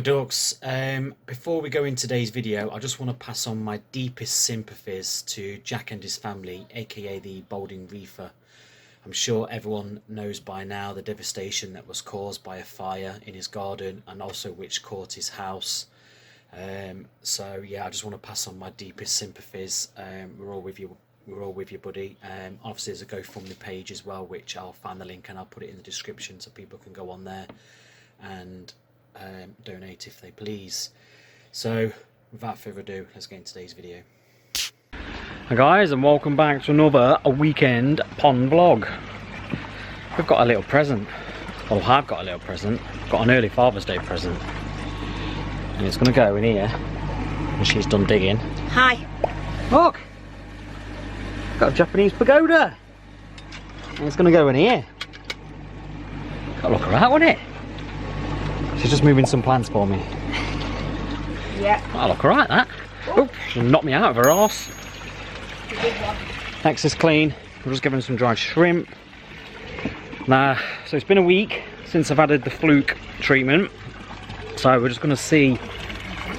ducks. Before we go into today's video, I just want to pass on my deepest sympathies to Jack and his family, aka the Balding Reefer. I'm sure everyone knows by now the devastation that was caused by a fire in his garden and also which caught his house. So yeah, I just want to pass on my deepest sympathies. We're all with you. We're all with you, buddy. Obviously there's a GoFundMe page as well, which I'll find the link and I'll put it in the description so people can go on there and donate if they please. So without further ado, let's get into today's video. Hi guys, and welcome back to another weekend pond vlog. We've got a little present. Well, I've got a little present. Got an early Father's Day present, and it's going to go in here when she's done digging. Hi. Look, got a Japanese pagoda, and it's going to go in here. Got to look around, won't it? She's just moving some plants for me. Yeah. That'll look alright, that. Oh, she'll knock me out of her arse. Next is clean. I'm just giving some dried shrimp. Now, so it's been a week since I've added the fluke treatment. So we're just going to see.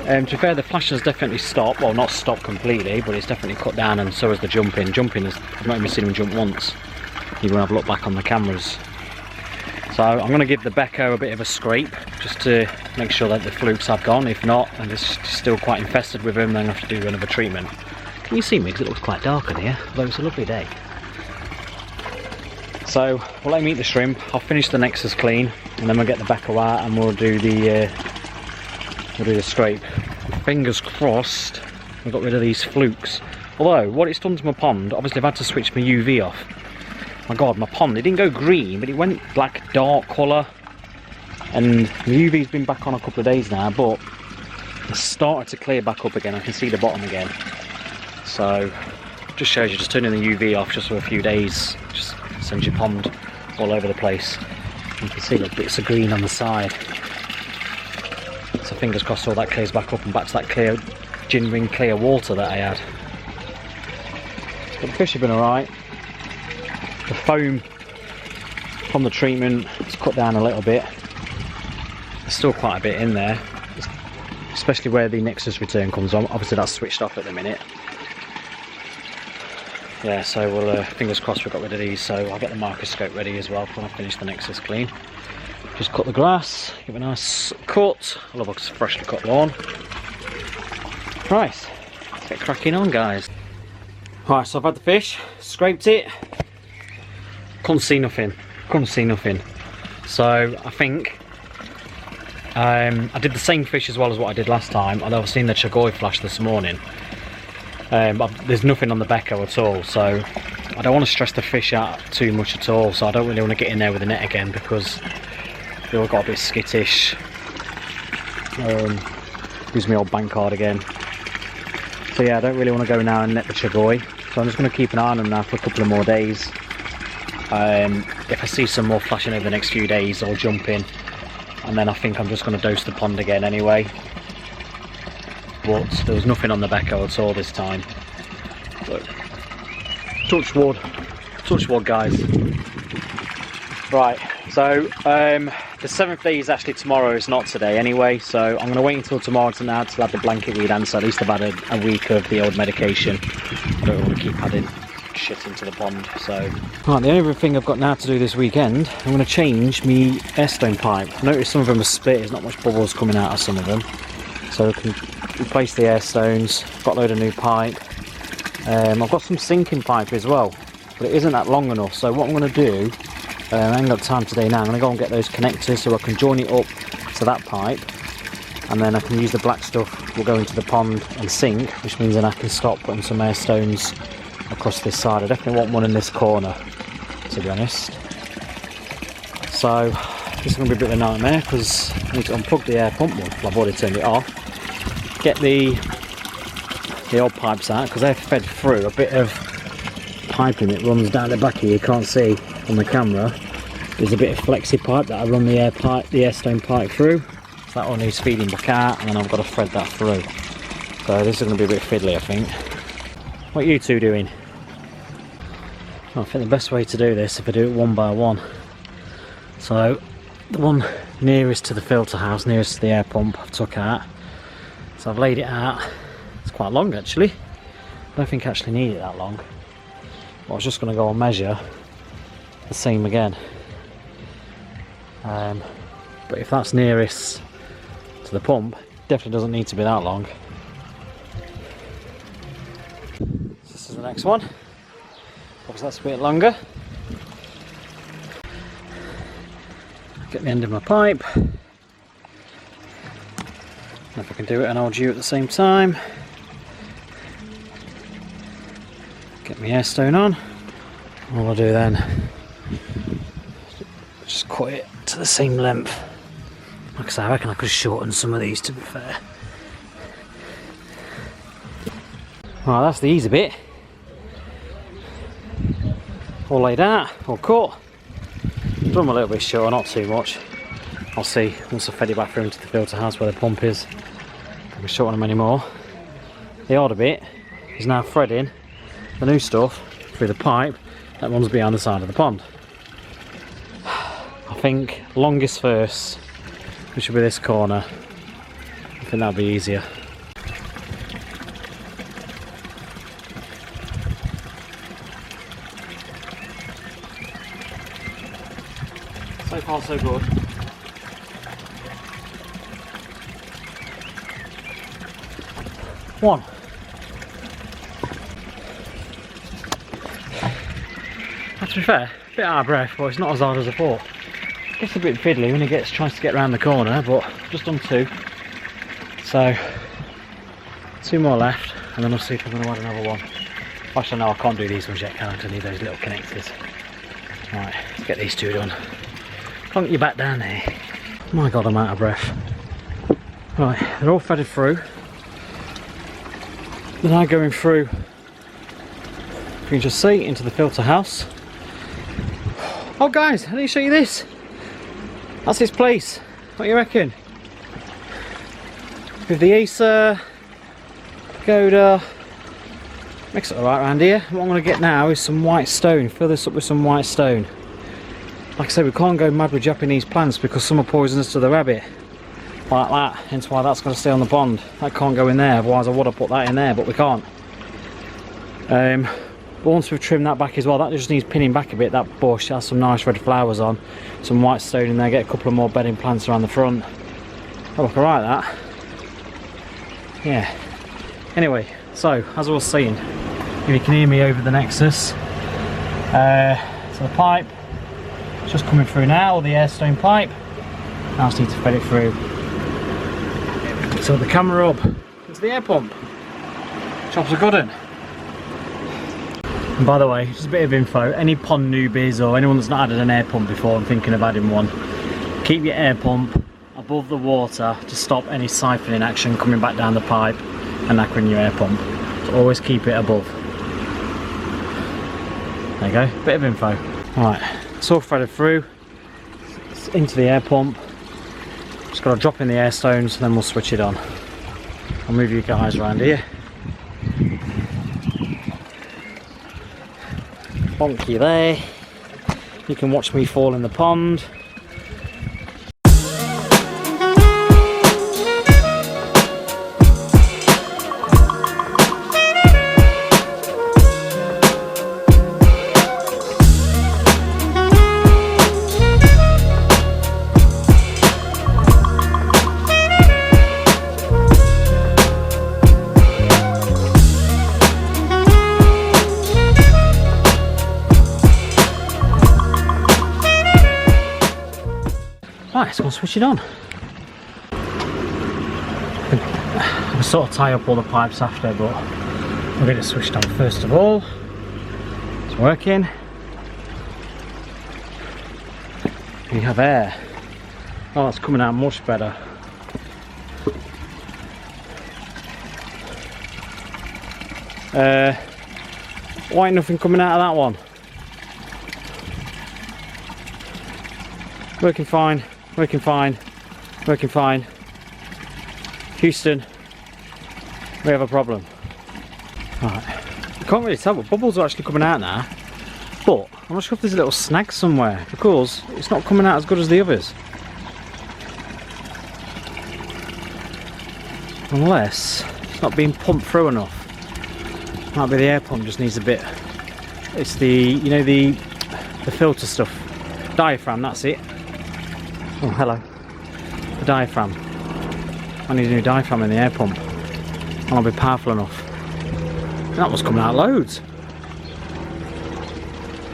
To be fair, the flash has definitely stopped. Well, not stopped completely, but it's definitely cut down, and so has the jumping. Jumping is, I've not even seen him jump once. Even when I've looked back on the cameras. So I'm going to give the Becco a bit of a scrape just to make sure that the flukes have gone. If not, and it's still quite infested with them, then I have to do another treatment. Can you see me? Because it looks quite dark in here, although it's a lovely day. So we'll let him eat the shrimp. I'll finish the Nexus clean, and then we'll get the Becco out, and we'll do the scrape. Fingers crossed I got rid of these flukes. Although what it's done to my pond, obviously I've had to switch my UV off. My god, my pond, it didn't go green, but it went black, dark colour. And the UV's been back on a couple of days now, but it's started to clear back up again. I can see the bottom again. So, just shows you, just turning the UV off just for a few days, just sends your pond all over the place. You can see little bits of green on the side. So fingers crossed all that clears back up and back to that clear, gin ring clear water that I had. But the fish have been alright. The foam from the treatment has cut down a little bit. There's still quite a bit in there, especially where the Nexus return comes on. Obviously that's switched off at the minute. Yeah, so we'll fingers crossed we got rid of these. So I'll get the microscope ready as well when I finish the Nexus clean. Just cut the grass, give it a nice cut. I love a freshly cut lawn. Right, let's get cracking on, guys. Right, so I've had the fish, scraped it. Couldn't see nothing. So I think I did the same fish as well as what I did last time, although I've seen the Chagoi flash this morning. But there's nothing on the Becco at all, so I don't want to stress the fish out too much at all, so I don't really want to get in there with the net again because they all got a bit skittish. Use my old bank card again. So yeah, I don't really want to go now and net the Chagoi, so I'm just going to keep an eye on them now for a couple of more days. If I see some more flashing over the next few days, I'll jump in, and then I think I'm just going to dose the pond again anyway. But there was nothing on the Becco at all this time. But touch wood, guys. Right, so the 7th day is actually tomorrow, it's not today anyway, so I'm going to wait until tomorrow to now to have the blanket weed and so at least I've had a week of the old medication. I don't want to keep adding shit into the pond. So right, the only other thing I've got now to do this weekend, I'm going to change my airstone pipe. I noticed some of them are split, there's not much bubbles coming out of some of them, so I can replace the airstones. Got a load of new pipe. I've got some sinking pipe as well, but it isn't that long enough, so what I'm going to do, I ain't got time today now, I'm going to go and get those connectors so I can join it up to that pipe, and then I can use the black stuff, will go into the pond and sink, which means then I can start putting some airstones across this side. I definitely want one in this corner, to be honest. So this is going to be a bit of a nightmare because I need to unplug the air pump. Well, I've already turned it off. Get the old pipes out because they're fed through a bit of piping that runs down the back here. You can't see on the camera. There's a bit of flexi pipe that I run the airstone pipe through. So that all needs feeding back out, and then I've got to thread that through. So this is going to be a bit fiddly, I think. What are you two doing? I think the best way to do this is if I do it one by one. So the one nearest to the filter house, nearest to the air pump I've took out. So I've laid it out. It's quite long actually. I don't think I actually need it that long. But I was just going to go and measure the seam again. But if that's nearest to the pump, it definitely doesn't need to be that long. This is the next one. Obviously that's a bit longer. Get the end of my pipe. If I can do it and hold you at the same time. Get my air stone on. All I'll do then, just cut it to the same length. Like I say, I reckon I could shorten some of these, to be fair. Right, that's the easy bit. All laid out, all cut. Done them a little bit short, not too much. I'll see once I've fed it back through into the filter house where the pump is. I can shorten them anymore. The harder bit is now threading the new stuff through the pipe that runs behind the side of the pond. I think longest first, which will be this corner. I think that'll be easier. So far so good. One. To be fair, a bit out of breath, but it's not as hard as I thought. Gets a bit fiddly when he tries to get around the corner, but I've just done two. So, two more left, and then I'll see if I'm going to add another one. Actually, no, I can't do these ones yet, can I? I need those little connectors. Right, let's get these two done. Plonk your back down there. My God, I'm out of breath. Right, they're all threaded through. They're now going through, you can just see, into the filter house. Oh guys, I need to show you this. That's his place. What do you reckon? With the Acer, Pagoda, makes it alright around here. What I'm going to get now is some white stone. Fill this up with some white stone. Like I said, we can't go mad with Japanese plants because some are poisonous to the rabbit. Like that, hence why that's going to stay on the pond. That can't go in there, otherwise I would have put that in there, but we can't. But once we've trimmed that back as well, that just needs pinning back a bit. That bush has some nice red flowers on, some white stone in there, get a couple of more bedding plants around the front. Oh, look alright that. Yeah. Anyway, so as I was saying, if you can hear me over the Nexus, so the pipe is just coming through now, or the airstone pipe. Now I just need to fed it through. So the camera up into the air pump. Job's a good one. And by the way, just a bit of info, any pond newbies or anyone that's not added an air pump before and thinking of adding one, keep your air pump above the water to stop any siphoning action coming back down the pipe and knackering your air pump. So always keep it above. There you go, bit of info. Right, it's all threaded through, it's into the air pump. Just got to drop in the air stones and then we'll switch it on. I'll move you guys around here. Bonk you there. You can watch me fall in the pond. Right, so we'll switch it on. I'll sort of tie up all the pipes after, but we'll get it switched on first of all. It's working. We have air. Oh, it's coming out much better. Why ain't nothing coming out of that one? Working fine. Working fine, working fine. Houston, we have a problem. Right, I can't really tell, but bubbles are actually coming out now. But I'm not sure if there's a little snag somewhere because it's not coming out as good as the others. Unless it's not being pumped through enough. Might be the air pump just needs a bit. It's the, you know, the filter stuff. Diaphragm, that's it. Oh, hello. The diaphragm. I need a new diaphragm in the air pump. And I'll be powerful enough. That was coming out loads.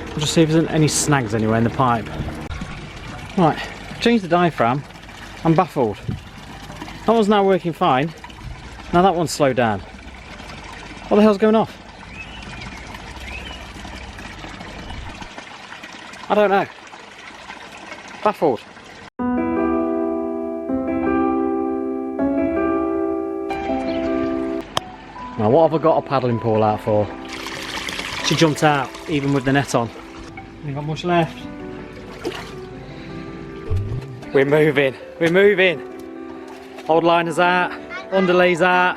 I'll just see if there's any snags anywhere in the pipe. Right, changed the diaphragm. I'm baffled. That one's now working fine. Now that one's slowed down. What the hell's going off? I don't know. Baffled. Now what have I got a paddling pool out for? She jumped out even with the net on. Ain't got much left. We're moving. We're moving. Old liners out. Underlays out.